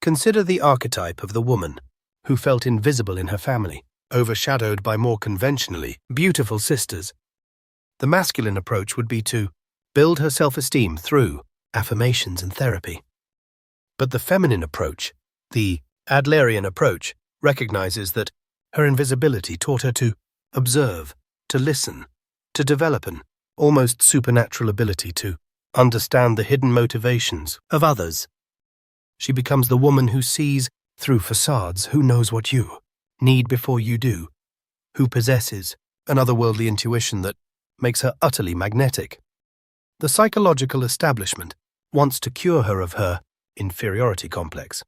Consider the archetype of the woman who felt invisible in her family, overshadowed by more conventionally beautiful sisters. The masculine approach would be to build her self-esteem through affirmations and therapy. But the feminine approach, the Adlerian approach, recognizes that her invisibility taught her to observe, to listen, to develop an almost supernatural ability to understand the hidden motivations of others. She becomes the woman who sees through facades, who knows what you need before you do, who possesses an otherworldly intuition that makes her utterly magnetic. The psychological establishment wants to cure her of her inferiority complex.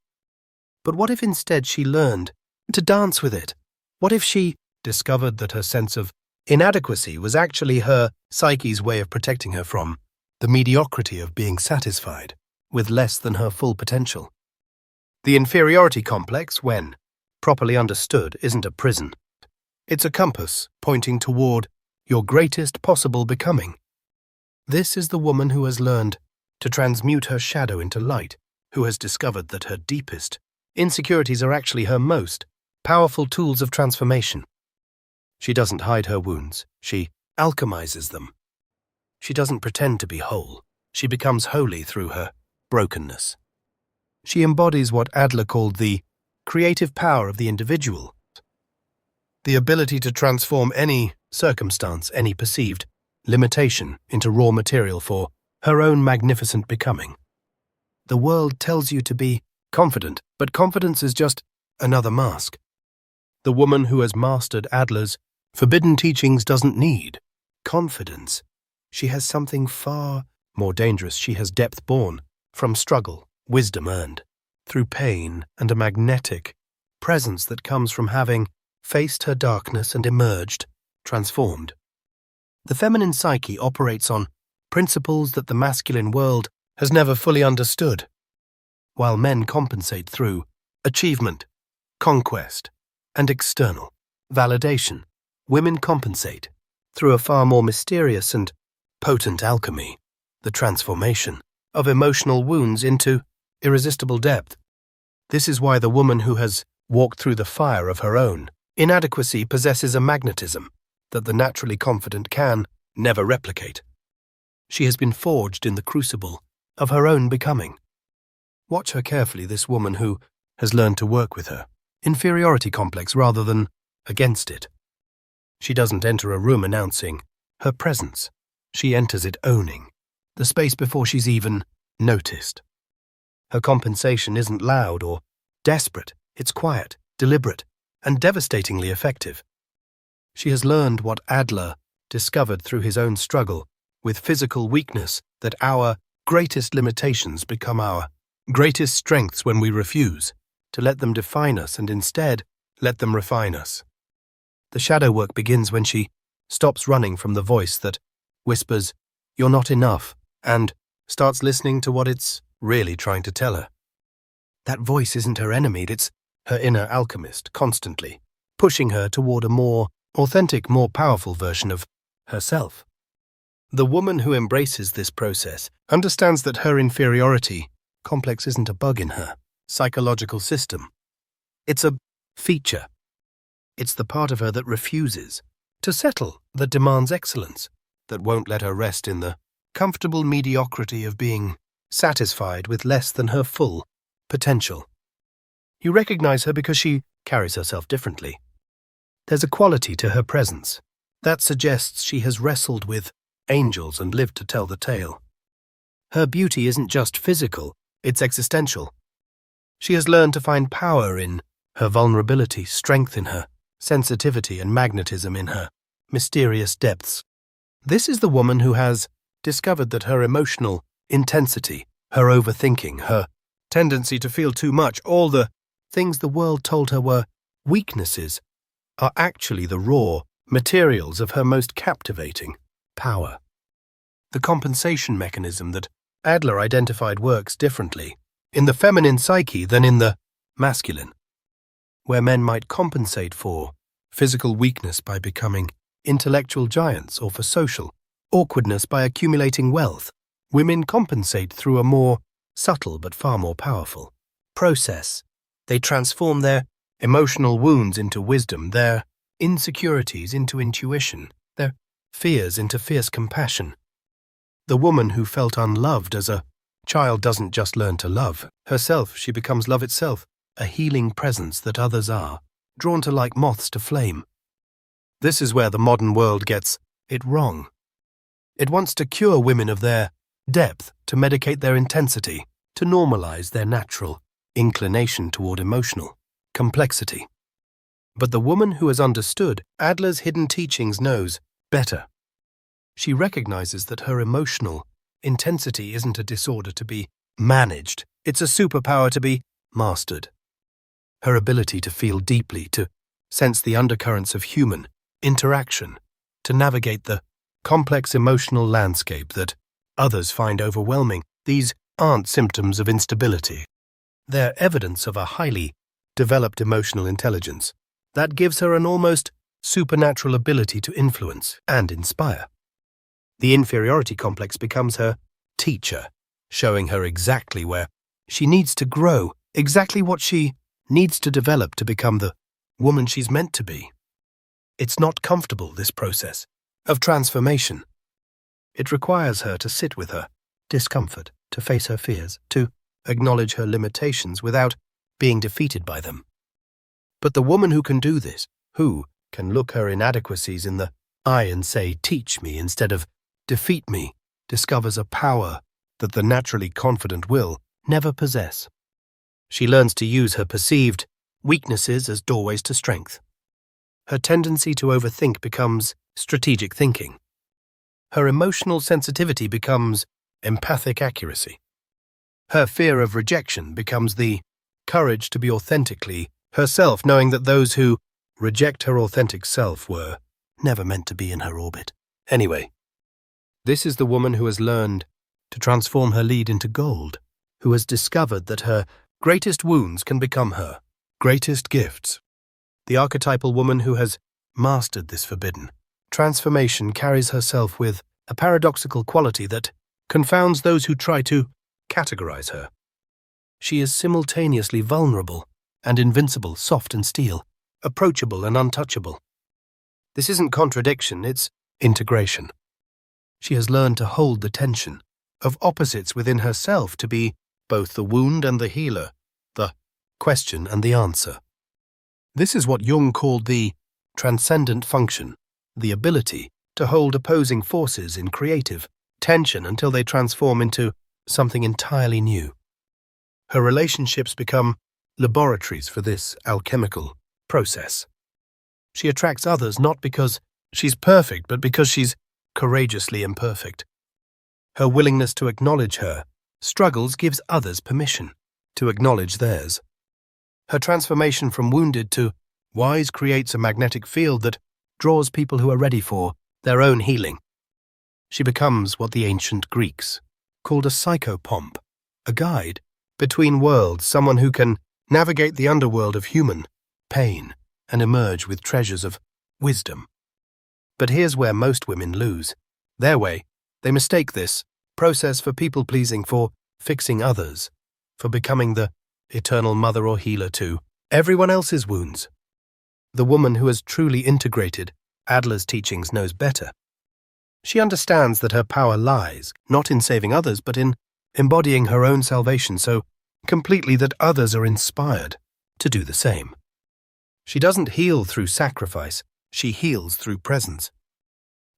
But what if instead she learned to dance with it? What if she discovered that her sense of inadequacy was actually her psyche's way of protecting her from the mediocrity of being satisfied with less than her full potential? The inferiority complex, when properly understood, isn't a prison. It's a compass pointing toward your greatest possible becoming. This is the woman who has learned to transmute her shadow into light, who has discovered that her deepest insecurities are actually her most powerful tools of transformation. She doesn't hide her wounds, she alchemizes them. She doesn't pretend to be whole, she becomes holy through her brokenness. She embodies what Adler called the creative power of the individual, the ability to transform any circumstance, any perceived limitation into raw material for her own magnificent becoming. The world tells you to be confident, but confidence is just another mask. The woman who has mastered Adler's forbidden teachings doesn't need confidence. She has something far more dangerous. She has depth born from struggle, wisdom earned through pain, and a magnetic presence that comes from having faced her darkness and emerged transformed. The feminine psyche operates on principles that the masculine world has never fully understood. While men compensate through achievement, conquest, and external validation, women compensate through a far more mysterious and potent alchemy, the transformation of emotional wounds into irresistible depth. This is why the woman who has walked through the fire of her own inadequacy possesses a magnetism that the naturally confident can never replicate. She has been forged in the crucible of her own becoming. Watch her carefully, this woman who has learned to work with her inferiority complex rather than against it. She doesn't enter a room announcing her presence. She enters it owning the space before she's even noticed. Her compensation isn't loud or desperate. It's quiet, deliberate, and devastatingly effective. She has learned what Adler discovered through his own struggle with physical weakness, that our greatest limitations become our greatest strengths when we refuse to let them define us and instead let them refine us. The shadow work begins when she stops running from the voice that whispers, "You're not enough," and starts listening to what it's really trying to tell her. That voice isn't her enemy, it's her inner alchemist, constantly pushing her toward a more authentic, more powerful version of herself. The woman who embraces this process understands that her inferiority complex isn't a bug in her psychological system. It's a feature. It's the part of her that refuses to settle, that demands excellence, that won't let her rest in the comfortable mediocrity of being satisfied with less than her full potential. You recognize her because she carries herself differently. There's a quality to her presence that suggests she has wrestled with angels and lived to tell the tale. Her beauty isn't just physical, it's existential. She has learned to find power in her vulnerability, strength in her sensitivity, and magnetism in her mysterious depths. This is the woman who has discovered that her emotional intensity, her overthinking, her tendency to feel too much, all the things the world told her were weaknesses, are actually the raw materials of her most captivating power. The compensation mechanism that Adler identified works differently in the feminine psyche than in the masculine, where men might compensate for physical weakness by becoming intellectual giants or for social awkwardness by accumulating wealth. Women compensate through a more subtle but far more powerful process. They transform their emotional wounds into wisdom, their insecurities into intuition, their fears into fierce compassion. The woman who felt unloved as a child doesn't just learn to love herself, she becomes love itself, a healing presence that others are, drawn to like moths to flame. This is where the modern world gets it wrong. It wants to cure women of their depth, to medicate their intensity, to normalize their natural inclination toward emotional complexity. But the woman who has understood Adler's hidden teachings knows better. She recognizes that her emotional intensity isn't a disorder to be managed, it's a superpower to be mastered. Her ability to feel deeply, to sense the undercurrents of human interaction, to navigate the complex emotional landscape that others find overwhelming, these aren't symptoms of instability. They're evidence of a highly developed emotional intelligence that gives her an almost supernatural ability to influence and inspire. The inferiority complex becomes her teacher, showing her exactly where she needs to grow, exactly what she needs to develop to become the woman she's meant to be. It's not comfortable, this process of transformation. It requires her to sit with her discomfort, to face her fears, to acknowledge her limitations without being defeated by them. But the woman who can do this, who can look her inadequacies in the eye and say, "Teach me," instead of "defeat me," discovers a power that the naturally confident will never possess. She learns to use her perceived weaknesses as doorways to strength. Her tendency to overthink becomes strategic thinking. Her emotional sensitivity becomes empathic accuracy. Her fear of rejection becomes the courage to be authentically herself, knowing that those who reject her authentic self were never meant to be in her orbit. Anyway, this is the woman who has learned to transform her lead into gold, who has discovered that her greatest wounds can become her greatest gifts. The archetypal woman who has mastered this forbidden transformation carries herself with a paradoxical quality that confounds those who try to categorize her. She is simultaneously vulnerable and invincible, soft and steel, approachable and untouchable. This isn't contradiction, it's integration. She has learned to hold the tension of opposites within herself, to be both the wound and the healer, the question and the answer. This is what Jung called the transcendent function, the ability to hold opposing forces in creative tension until they transform into something entirely new. Her relationships become laboratories for this alchemical process. She attracts others not because she's perfect, but because she's courageously imperfect. Her willingness to acknowledge her struggles gives others permission to acknowledge theirs. Her transformation from wounded to wise creates a magnetic field that draws people who are ready for their own healing. She becomes what the ancient Greeks called a psychopomp, a guide between worlds, someone who can navigate the underworld of human pain and emerge with treasures of wisdom. But here's where most women lose their way. They mistake this process for people-pleasing, for fixing others, for becoming the eternal mother or healer to everyone else's wounds. The woman who has truly integrated Adler's teachings knows better. She understands that her power lies not in saving others, but in embodying her own salvation so completely that others are inspired to do the same. She doesn't heal through sacrifice, she heals through presence.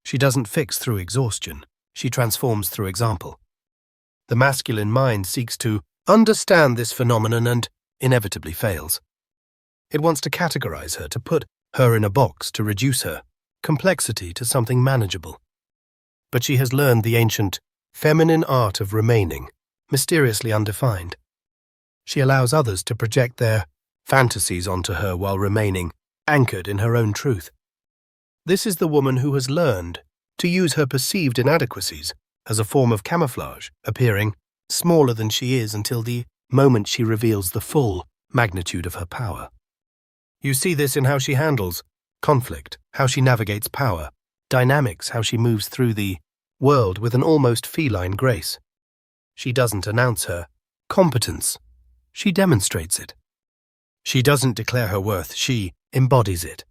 She doesn't fix through exhaustion, she transforms through example. The masculine mind seeks to understand this phenomenon and inevitably fails. It wants to categorize her, to put her in a box, to reduce her complexity to something manageable. But she has learned the ancient feminine art of remaining, mysteriously undefined. She allows others to project their fantasies onto her while remaining anchored in her own truth. This is the woman who has learned to use her perceived inadequacies as a form of camouflage, appearing smaller than she is until the moment she reveals the full magnitude of her power. You see this in how she handles conflict, how she navigates power, dynamics, how she moves through the world with an almost feline grace. She doesn't announce her competence. she demonstrates it. She doesn't declare her worth, she embodies it.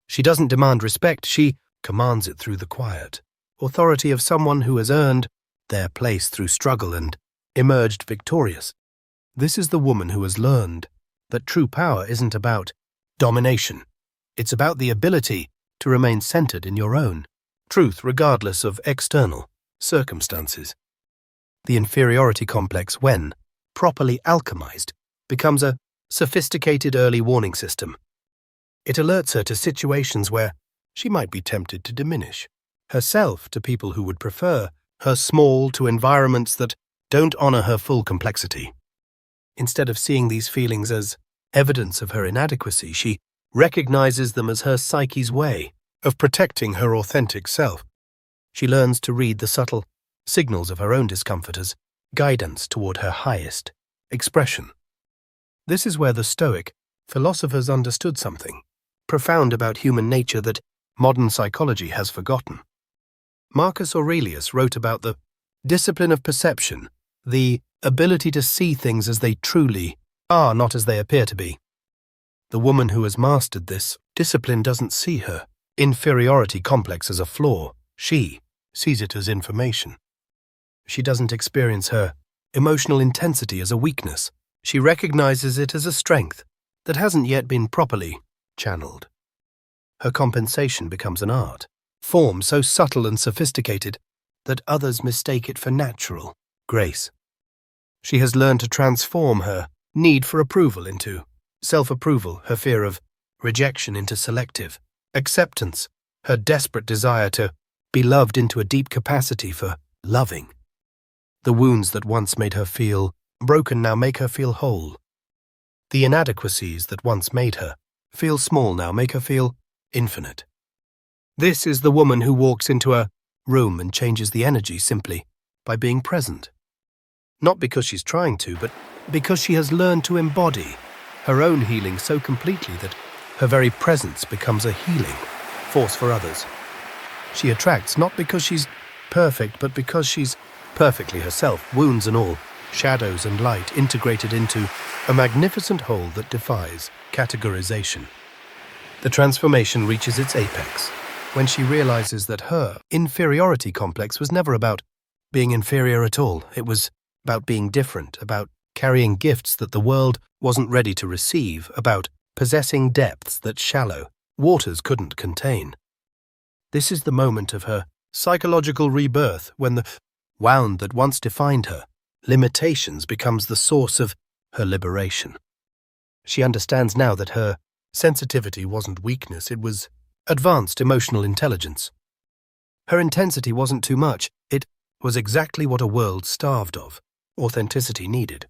She doesn't demand respect, she commands it through the quiet authority of someone who has earned their place through struggle and emerged victorious. This is the woman who has learned that true power isn't about domination. It's about the ability to remain centered in your own truth regardless of external circumstances. The inferiority complex, when properly alchemized, becomes a sophisticated early warning system. It alerts her to situations where she might be tempted to diminish herself to people who would prefer her small to environments that don't honor her full complexity. Instead of seeing these feelings as evidence of her inadequacy, she recognizes them as her psyche's way of protecting her authentic self. She learns to read the subtle signals of her own discomfort as guidance toward her highest expression. This is where the Stoic philosophers understood something profound about human nature that modern psychology has forgotten. Marcus Aurelius wrote about the discipline of perception, the ability to see things as they truly are, not as they appear to be. The woman who has mastered this discipline doesn't see her inferiority complex as a flaw. She sees it as information. She doesn't experience her emotional intensity as a weakness. She recognizes it as a strength that hasn't yet been properly channeled. Her compensation becomes an art form so subtle and sophisticated that others mistake it for natural grace. She has learned to transform her need for approval into self-approval, her fear of rejection into selective acceptance, her desperate desire to be loved into a deep capacity for loving. The wounds that once made her feel broken now make her feel whole. The inadequacies that once made her feel small now make her feel infinite. This is the woman who walks into a room and changes the energy simply by being present. Not because she's trying to, but because she has learned to embody her own healing so completely that her very presence becomes a healing force for others. She attracts not because she's perfect, but because she's perfectly herself, wounds and all, shadows and light integrated into a magnificent whole that defies categorization. The transformation reaches its apex when she realizes that her inferiority complex was never about being inferior at all. It was about being different, about carrying gifts that the world wasn't ready to receive, about possessing depths that shallow waters couldn't contain. This is the moment of her psychological rebirth, when the wound that once defined her limitations becomes the source of her liberation. She understands now that her sensitivity wasn't weakness, it was advanced emotional intelligence. Her intensity wasn't too much, it was exactly what a world starved of, authenticity needed.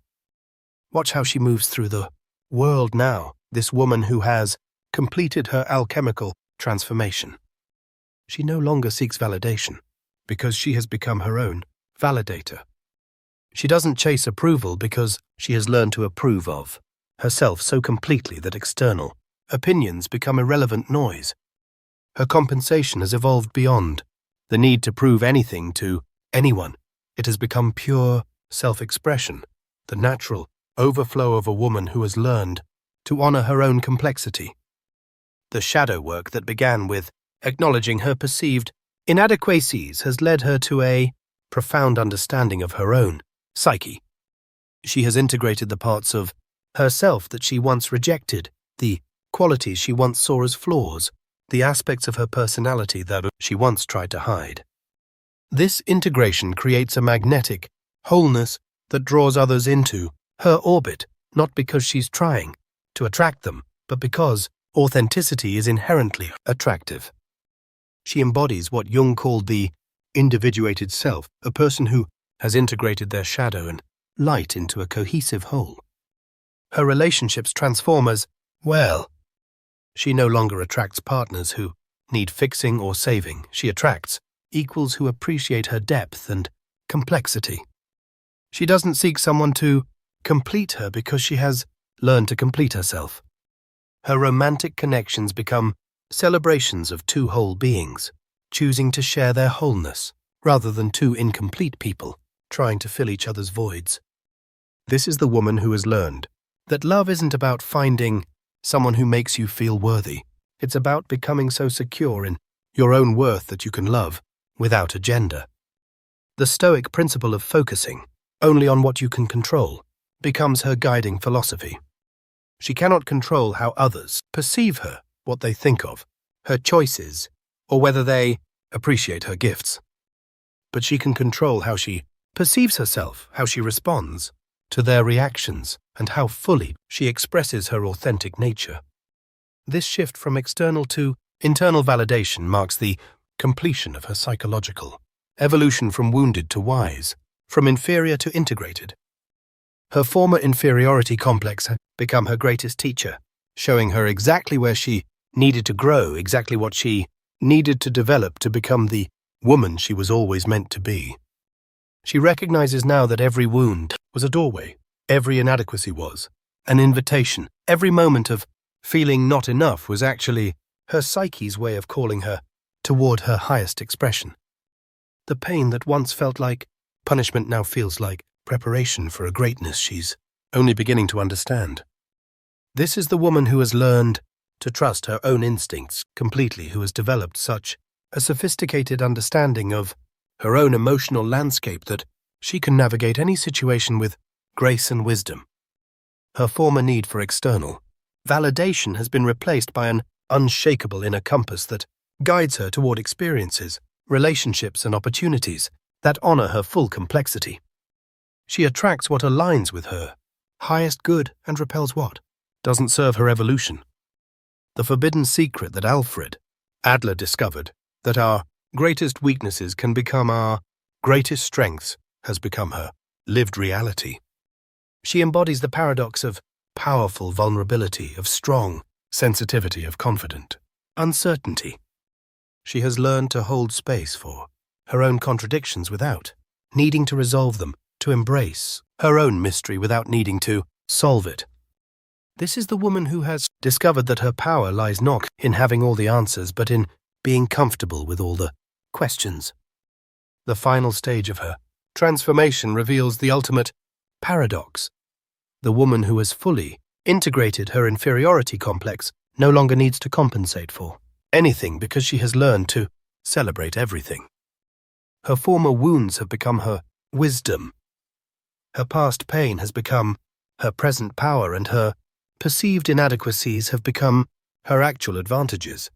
Watch how she moves through the world now, this woman who has completed her alchemical transformation. She no longer seeks validation, because she has become her own validator. She doesn't chase approval because she has learned to approve of herself so completely that external opinions become irrelevant noise. Her compensation has evolved beyond the need to prove anything to anyone. It has become pure self-expression, the natural overflow of a woman who has learned to honor her own complexity. The shadow work that began with acknowledging her perceived inadequacies has led her to a profound understanding of her own psyche. She has integrated the parts of herself that she once rejected, the qualities she once saw as flaws, the aspects of her personality that she once tried to hide. This integration creates a magnetic wholeness that draws others into her orbit, not because she's trying to attract them, but because authenticity is inherently attractive. She embodies what Jung called the individuated self, a person who has integrated their shadow and light into a cohesive whole. Her relationships transform as well. She no longer attracts partners who need fixing or saving. She attracts equals who appreciate her depth and complexity. She doesn't seek someone to complete her because she has learned to complete herself. Her romantic connections become celebrations of two whole beings, choosing to share their wholeness, rather than two incomplete people trying to fill each other's voids. This is the woman who has learned that love isn't about finding someone who makes you feel worthy. It's about becoming so secure in your own worth that you can love without agenda. The Stoic principle of focusing only on what you can control becomes her guiding philosophy. She cannot control how others perceive her, what they think of, her choices, or whether they appreciate her gifts. But she can control how she perceives herself, how she responds to their reactions, and how fully she expresses her authentic nature. This shift from external to internal validation marks the completion of her psychological evolution from wounded to wise, from inferior to integrated. Her former inferiority complex had become her greatest teacher, showing her exactly where she needed to grow, exactly what she needed to develop to become the woman she was always meant to be. She recognizes now that every wound was a doorway, every inadequacy was an invitation, every moment of feeling not enough was actually her psyche's way of calling her toward her highest expression. The pain that once felt like punishment now feels like preparation for a greatness she's only beginning to understand. This is the woman who has learned to trust her own instincts completely, who has developed such a sophisticated understanding of her own emotional landscape that she can navigate any situation with grace and wisdom. Her former need for external validation has been replaced by an unshakable inner compass that guides her toward experiences, relationships, and opportunities that honor her full complexity. She attracts what aligns with her highest good and repels what doesn't serve her evolution. The forbidden secret that Alfred, Adler discovered, that our greatest weaknesses can become our greatest strengths, has become her lived reality. She embodies the paradox of powerful vulnerability, of strong sensitivity, of confident uncertainty. She has learned to hold space for her own contradictions without needing to resolve them, to embrace her own mystery without needing to solve it. This is the woman who has discovered that her power lies not in having all the answers, but in being comfortable with all the questions. The final stage of her transformation reveals the ultimate paradox. The woman who has fully integrated her inferiority complex no longer needs to compensate for anything because she has learned to celebrate everything. Her former wounds have become her wisdom. Her past pain has become her present power, and her perceived inadequacies have become her actual advantages.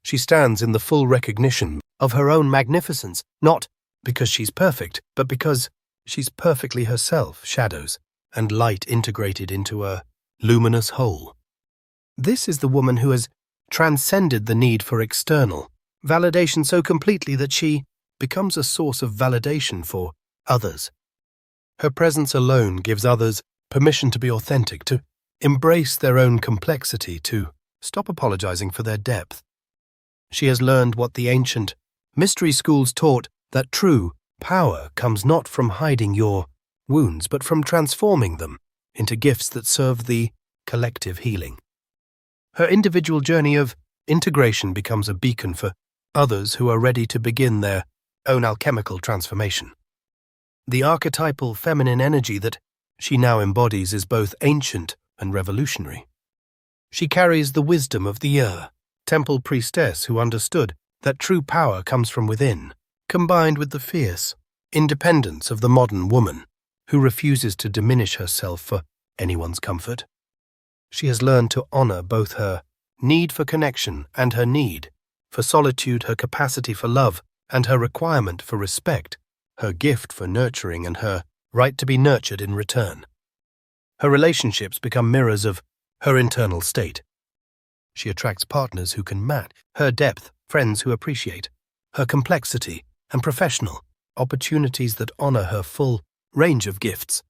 She stands in the full recognition of her own magnificence, not because she's perfect, but because she's perfectly herself, shadows and light integrated into a luminous whole. This is the woman who has transcended the need for external validation so completely that she becomes a source of validation for others. Her presence alone gives others permission to be authentic, to embrace their own complexity, to stop apologizing for their depth. She has learned what the ancient mystery schools taught, that true power comes not from hiding your wounds, but from transforming them into gifts that serve the collective healing. Her individual journey of integration becomes a beacon for others who are ready to begin their own alchemical transformation. The archetypal feminine energy that she now embodies is both ancient and revolutionary. She carries the wisdom of the temple priestess who understood that true power comes from within, combined with the fierce independence of the modern woman who refuses to diminish herself for anyone's comfort. She has learned to honor both her need for connection and her need for solitude, her capacity for love and her requirement for respect, her gift for nurturing and her right to be nurtured in return. Her relationships become mirrors of her internal state. She attracts partners who can match her depth, friends who appreciate her complexity, and professional opportunities that honor her full range of gifts.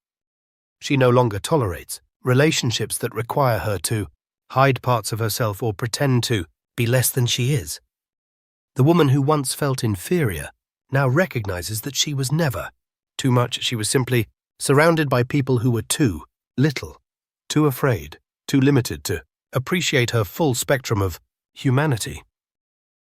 She no longer tolerates relationships that require her to hide parts of herself or pretend to be less than she is. The woman who once felt inferior now recognizes that she was never too much. She was simply surrounded by people who were too little, too afraid, too limited to appreciate her full spectrum of humanity.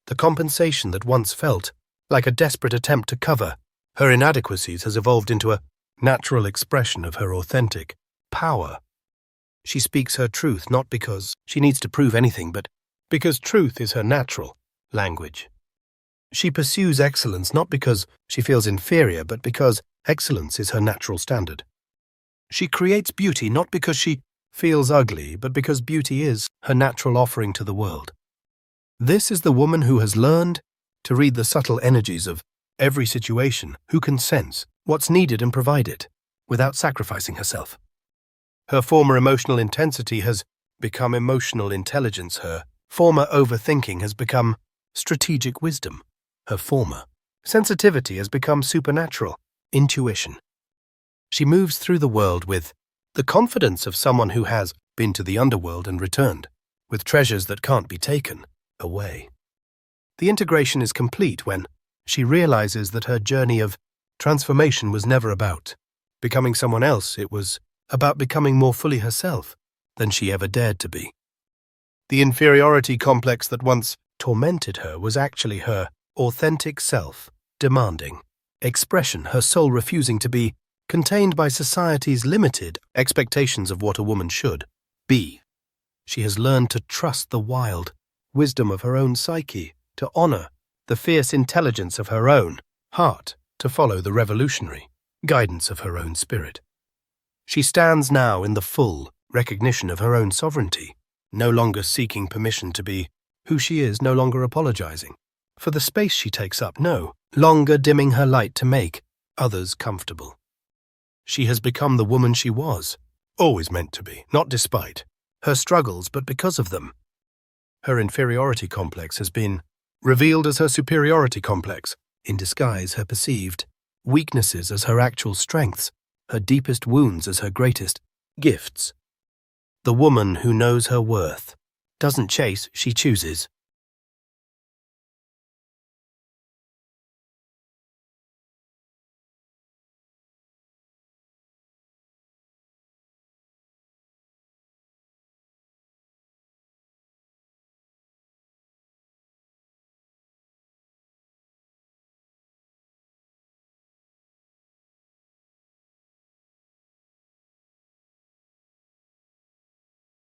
The compensation that once felt like a desperate attempt to cover her inadequacies has evolved into a natural expression of her authentic power. She speaks her truth not because she needs to prove anything, but because truth is her natural language. She pursues excellence not because she feels inferior, but because excellence is her natural standard. She creates beauty not because she feels ugly, but because beauty is her natural offering to the world. This is the woman who has learned to read the subtle energies of every situation, who can sense what's needed and provide it without sacrificing herself. Her former emotional intensity has become emotional intelligence. Her former overthinking has become strategic wisdom. Her former sensitivity has become supernatural intuition. She moves through the world with the confidence of someone who has been to the underworld and returned, with treasures that can't be taken away. The integration is complete when she realizes that her journey of transformation was never about becoming someone else. It was about becoming more fully herself than she ever dared to be. The inferiority complex that once tormented her was actually her authentic self, demanding expression, her soul refusing to be contained by society's limited expectations of what a woman should be. She has learned to trust the wild wisdom of her own psyche, to honor the fierce intelligence of her own heart, to follow the revolutionary guidance of her own spirit. She stands now in the full recognition of her own sovereignty, no longer seeking permission to be who she is, no longer apologizing for the space she takes up, no longer dimming her light to make others comfortable. She has become the woman she was, always meant to be, not despite her struggles, but because of them. Her inferiority complex has been revealed as her superiority complex, in disguise her perceived weaknesses as her actual strengths, her deepest wounds as her greatest gifts. The woman who knows her worth doesn't chase, she chooses.